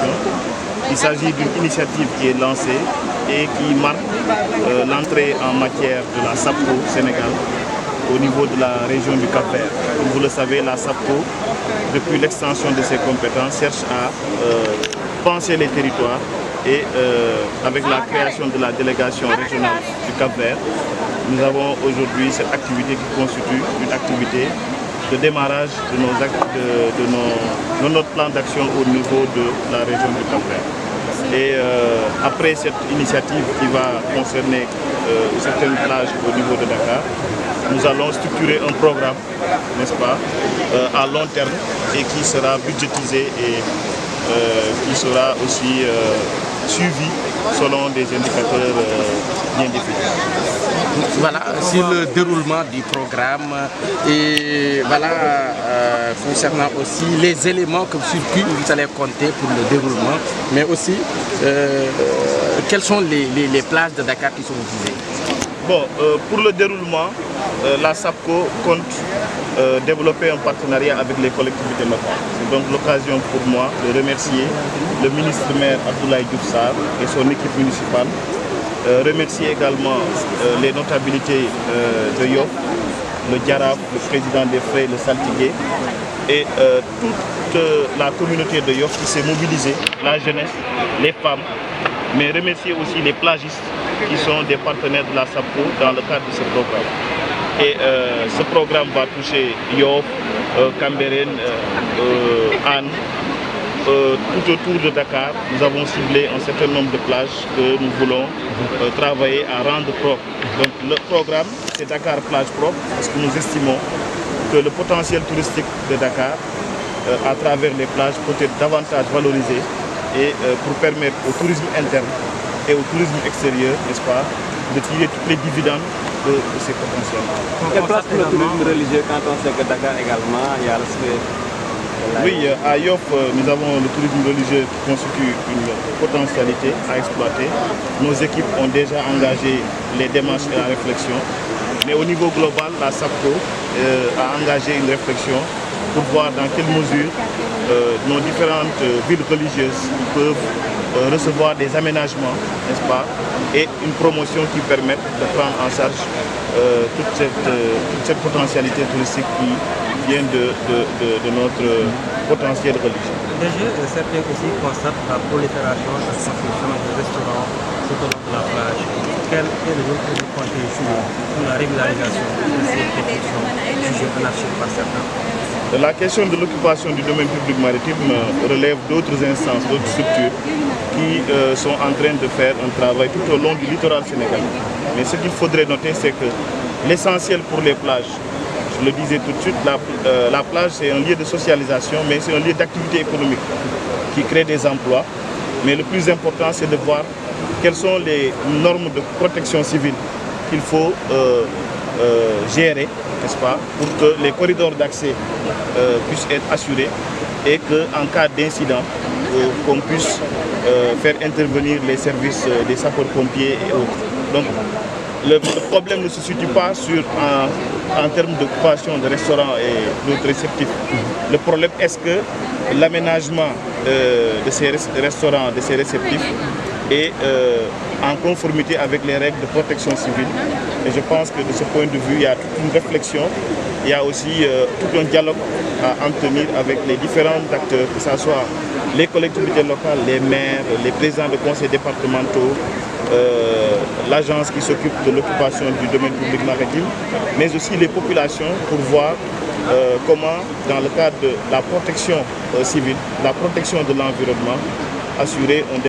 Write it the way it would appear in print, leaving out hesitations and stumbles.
population. Il s'agit d'une initiative qui est lancée et qui marque l'entrée en matière de la SAPCO Sénégal au niveau de la région du Cap-Vert. Comme vous le savez, la SAPCO, depuis l'extension de ses compétences, cherche à penser les territoires et avec la création de la délégation régionale du Cap-Vert, nous avons aujourd'hui cette activité qui constitue une activité de démarrage de notre plan d'action au niveau de la région du Cap-Vert. Et après cette initiative qui va concerner certaines plages au niveau de Dakar, nous allons structurer un programme, n'est-ce pas, à long terme et qui sera budgétisé et qui sera aussi suivi selon des indicateurs bien définis. Voilà, sur le déroulement du programme et voilà, concernant aussi les éléments sur qui vous allez compter pour le déroulement, mais aussi quelles sont les plages de Dakar qui sont visées? Bon, pour le déroulement, la SAPCO compte développer un partenariat avec les collectivités locales. C'est donc l'occasion pour moi de remercier le ministre-maire Abdoulaye Diouf Sarr et son équipe municipale. Remercier également les notabilités de Yoff, le Djaraf, le président des Frères, le Saltigué et toute la communauté de Yoff qui s'est mobilisée, la jeunesse, les femmes, mais remercier aussi les plagistes qui sont des partenaires de la SAPCO dans le cadre de ce programme. Et ce programme va toucher Yoff, Cambérène, Anne, tout autour de Dakar. Nous avons ciblé un certain nombre de plages que nous voulons travailler à rendre propres. Donc le programme, c'est Dakar Plage Propre, parce que nous estimons que le potentiel touristique de Dakar, à travers les plages, peut être davantage valorisé et pour permettre au tourisme interne et au tourisme extérieur, n'est-ce pas, de tirer toutes les dividendes de ces potentiels. Quelle place pour le tourisme religieux quand on sait que Dakar également, il y a le Oui, à Yoff, nous avons le tourisme religieux qui constitue une potentialité à exploiter. Nos équipes ont déjà engagé les démarches et la réflexion. Mais au niveau global, la SAPCO a engagé une réflexion pour voir dans quelle mesure nos différentes villes religieuses peuvent recevoir des aménagements, n'est-ce pas, et une promotion qui permette de prendre en charge toute cette potentialité touristique qui vient de notre potentiel religieux. Déjà, certains aussi constatent la prolifération de construction de restaurants tout au long de la plage. Quel est le rôle que vous comptez jouer pour la régularisation de ces constructions jugées anarchiques par certains? La question de l'occupation du domaine public maritime relève d'autres instances, d'autres structures qui sont en train de faire un travail tout au long du littoral sénégalais. Mais ce qu'il faudrait noter, c'est que l'essentiel pour les plages, je le disais tout de suite, la plage c'est un lieu de socialisation, mais c'est un lieu d'activité économique qui crée des emplois. Mais le plus important, c'est de voir quelles sont les normes de protection civile qu'il faut gérer, n'est-ce pas, pour que les corridors d'accès puissent être assurés et qu'en cas d'incident, qu'on puisse faire intervenir les services des sapeurs-pompiers et autres. Donc, le problème ne se situe pas en termes d'occupation de restaurants et d'autres réceptifs. Le problème est que l'aménagement de ces restaurants, de ces réceptifs est en conformité avec les règles de protection civile. Et je pense que de ce point de vue, il y a toute une réflexion, il y a aussi tout un dialogue à entretenir avec les différents acteurs, que ce soit les collectivités locales, les maires, les présidents de conseils départementaux, l'agence qui s'occupe de l'occupation du domaine public maritime, mais aussi les populations pour voir comment, dans le cadre de la protection civile, la protection de l'environnement, assurer un